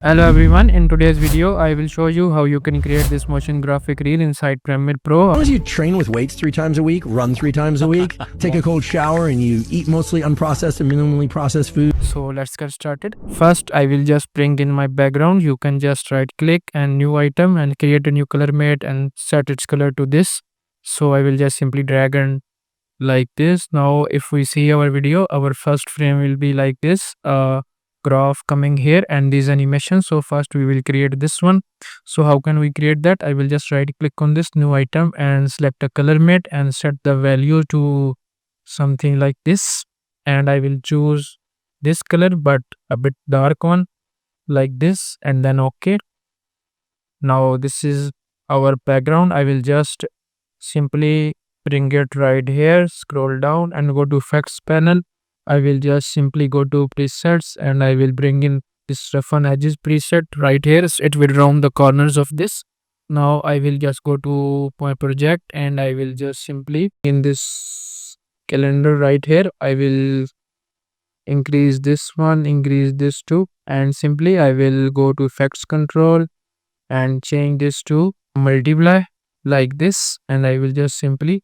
Hello everyone, in today's video I will show you how you can create this motion graphic reel inside Premiere Pro. As long as you train with weights 3 times a week, run 3 times a week, take a cold shower, and you eat mostly unprocessed and minimally processed food. So let's get started. First I will just bring in my background. You can just right click and new item and create a new color matte and set its color to this. So I will just simply drag and like this. Now if we see our video, our first frame will be like this, graph coming here and these animations. So first we will create this one. So how can we create that? I will just right click on this new item and select a color matte and set the value to something like this, and I will choose this color but a bit dark one like this, and then okay. Now this is our background. I will just simply bring it right here, scroll down and go to effects panel. I will just simply go to presets and I will bring in this rough on edges preset right here. It will round the corners of this. Now I will just go to my project and I will just simply in this calendar right here. I will increase this one, increase this too, and simply I will go to effects control and change this to multiply like this, and I will just simply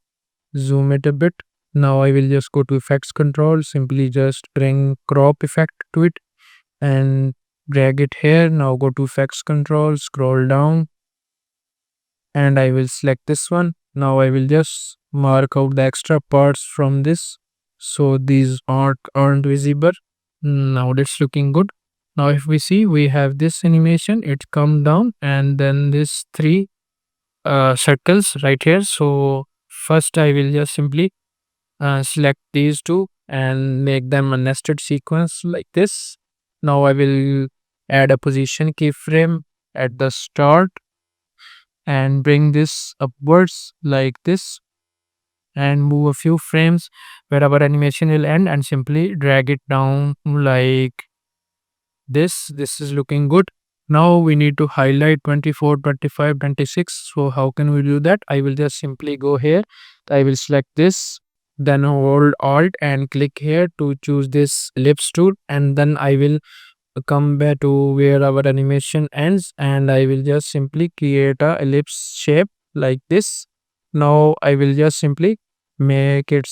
zoom it a bit. Now I will just go to effects control, simply just bring crop effect to it and drag it here. Now go to effects control, scroll down and I will select this one. Now I will just mark out the extra parts from this so these aren't visible. Now that's looking good. Now if we see, we have this animation, it come down and then this three circles right here. So first I will just simply select these two and make them a nested sequence like this. Now I will add a position keyframe at the start and bring this upwards like this and move a few frames where our animation will end and simply drag it down like this is looking good. Now we need to highlight 24, 25, 26. So how can we do that? I will just simply go here. I will select this, then hold alt and click here to choose this ellipse tool, and then I will come back to where our animation ends and I will just simply create a ellipse shape like this. Now I will just simply make it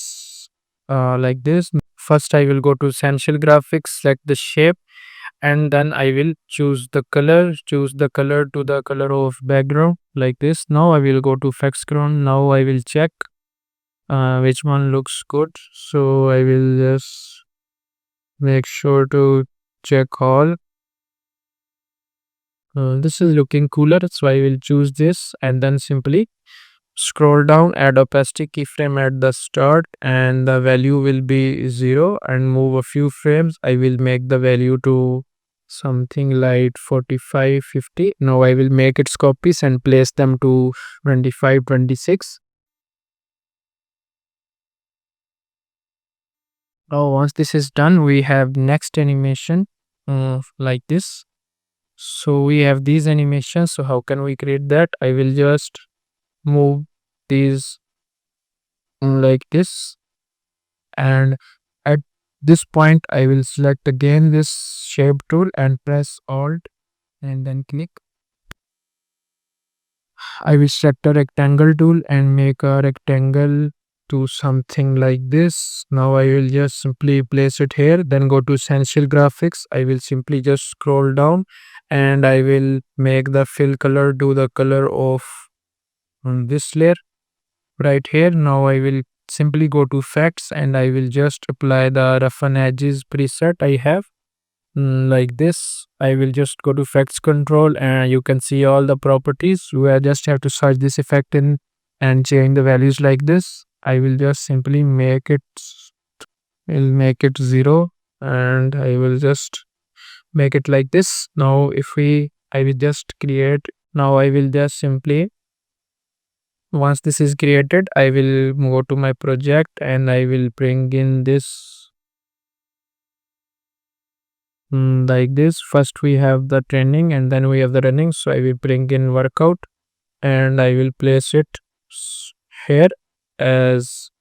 like this. First I will go to essential graphics, select the shape, and then I will choose the color to the color of background like this. Now I will go to effects ground. Now I will check which one looks good. So I will just make sure to check all. This is looking cooler, so I will choose this and then simply scroll down, add opacity keyframe at the start and the value will be 0 and move a few frames. I will make the value to something like 45, 50. Now I will make its copies and place them to 25, 26. Now once this is done, we have next animation like this. So we have these animations. So how can we create that? I will just move these like this, and at this point I will select again this shape tool and press alt and then click. I will select a rectangle tool and make a rectangle to something like this. Now I will just simply place it here, then go to essential graphics. I will simply just scroll down and I will make the fill color to the color of this layer right here. Now I will simply go to effects and I will just apply the rough and edges preset I have like this. I will just go to effects control and you can see all the properties. We just have to search this effect in and change the values like this. I will just simply will make it 0 and I will just make it like this. Now if I will just create. Now I will just simply, once this is created, I will go to my project and I will bring in this like this. First we have the training and then we have the running. So I will bring in workout and I will place it here as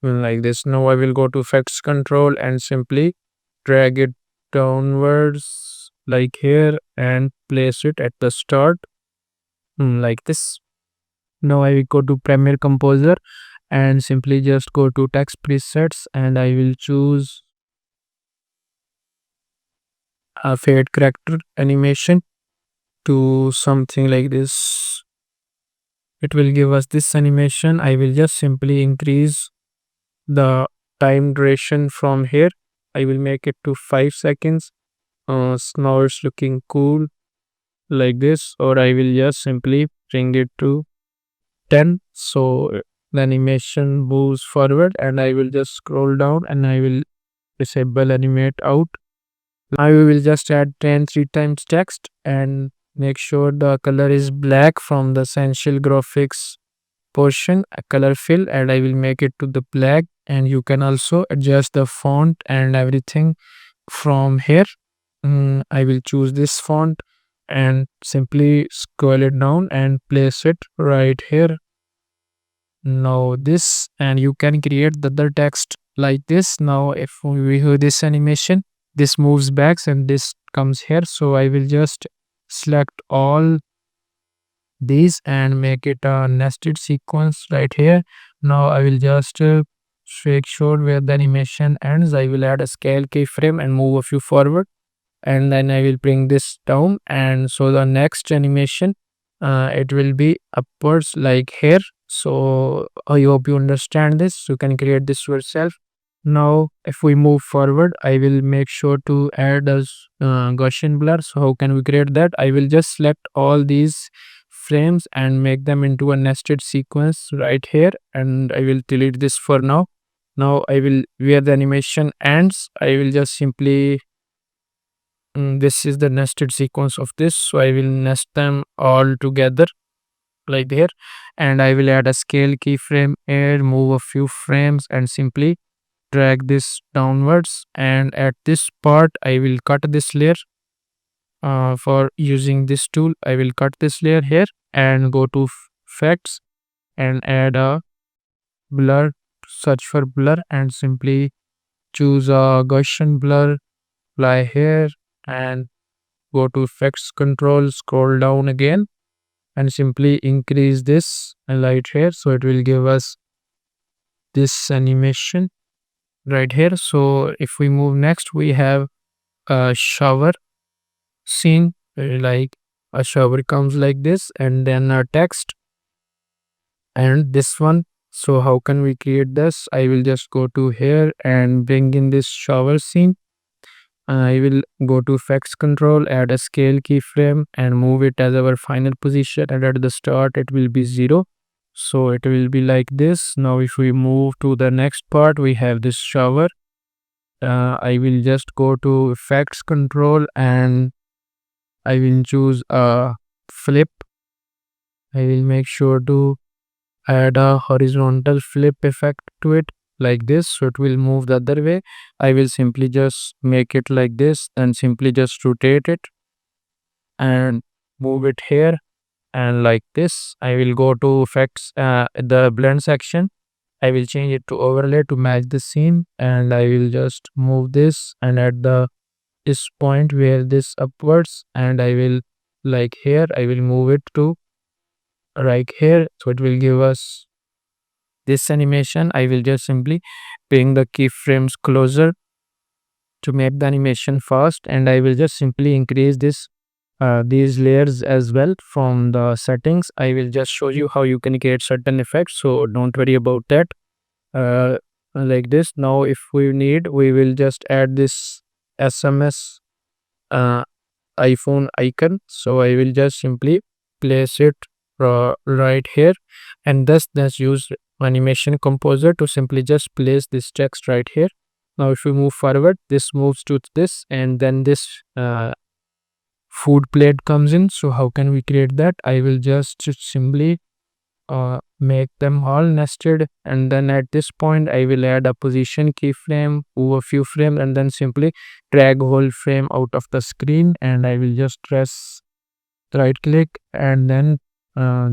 like this. Now I will go to effects control and simply drag it downwards like here and place it at the start, like this. Now I will go to Premiere Composer and simply just go to text presets, and I will choose a fade character animation to something like this. It will give us this animation. I will just simply increase the time duration from here. I will make it to 5 seconds. Now it's looking cool like this, or I will just simply bring it to 10. So the animation moves forward, and I will just scroll down and I will disable animate out. Now we will just add 10 3 times text and make sure the color is black from the essential graphics portion, a color fill, and I will make it to the black. And you can also adjust the font and everything from here. I will choose this font and simply scroll it down and place it right here. Now this, and you can create the other text like this. Now if we do this animation, this moves back and this comes here. So I will just select all these and make it a nested sequence right here. Now I will just make sure where the animation ends. I will add a scale keyframe and move a few forward, and then I will bring this down. And so the next animation, it will be upwards like here. So I hope you understand this. You can create this yourself. Now if we move forward, I will make sure to add a Gaussian blur. So how can we create that? I will just select all these frames and make them into a nested sequence right here, and I will delete this for now. Now I will, where the animation ends, I will just simply this is the nested sequence of this, so I will nest them all together like there, and I will add a scale keyframe here, move a few frames and simply drag this downwards. And at this part I will cut this layer. For using this tool, I will cut this layer here and go to effects and add a blur, search for blur and simply choose a Gaussian blur, apply here, and go to effects control, scroll down again and simply increase this light here, so it will give us this animation right here. So if we move next, we have a shower scene, like a shower comes like this and then a text and this one. So how can we create this? I will just go to here and bring in this shower scene. I will go to effects control, add a scale keyframe and move it as our final position, and at the start it will be 0. So it will be like this. Now if we move to the next part, we have this shower. I will just go to effects control and I will choose a flip. I will make sure to add a horizontal flip effect to it like this, so it will move the other way. I will simply just make it like this and simply just rotate it and move it here and like this. I will go to effects, the blend section. I will change it to overlay to match the scene, and I will just move this and at the this point where this upwards, and I will, like here, I will move it to right here, so it will give us this animation. I will just simply bring the keyframes closer to make the animation fast, and I will just simply increase this these layers as well from the settings. I will just show you how you can create certain effects, so don't worry about that. uh, like this. Now if we need, we will just add this SMS uh, iPhone icon, so I will just simply place it right here, and thus use animation composer to simply just place this text right here. Now if we move forward, this moves to this, and then this food plate comes in. So how can we create that? I will just simply make them all nested, and then at this point I will add a position keyframe, move a few frames, and then simply drag whole frame out of the screen, and I will just press right click and then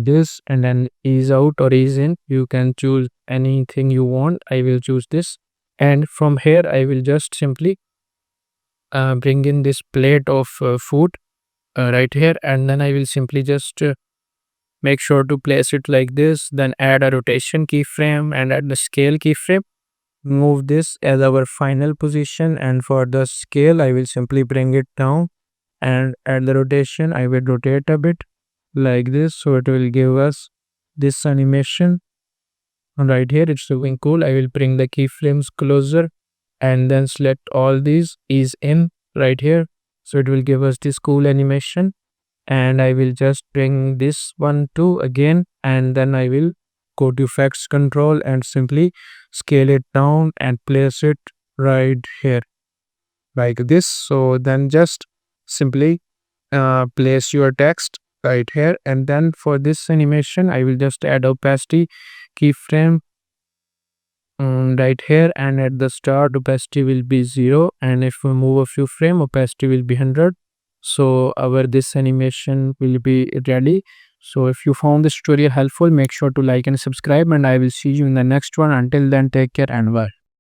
this, and then ease out or ease in. You can choose anything you want. I will choose this, and from here I will just simply bring in this plate of food right here, and then I will simply just make sure to place it like this, then add a rotation keyframe and add the scale keyframe. Move this as our final position, and for the scale I will simply bring it down, and at the rotation I will rotate a bit like this, so it will give us this animation right here. It's looking cool. I will bring the keyframes closer and then select all these ease in right here, so it will give us this cool animation. And I will just bring this one too again, and then I will go to effects control and simply scale it down and place it right here like this. So then just simply place your text right here, and then for this animation I will just add opacity keyframe right here, and at the start opacity will be 0, and if we move a few frame opacity will be 100. So our this animation will be ready. So if you found this tutorial helpful, make sure to like and subscribe, and I will see you in the next one. Until then, take care and bye.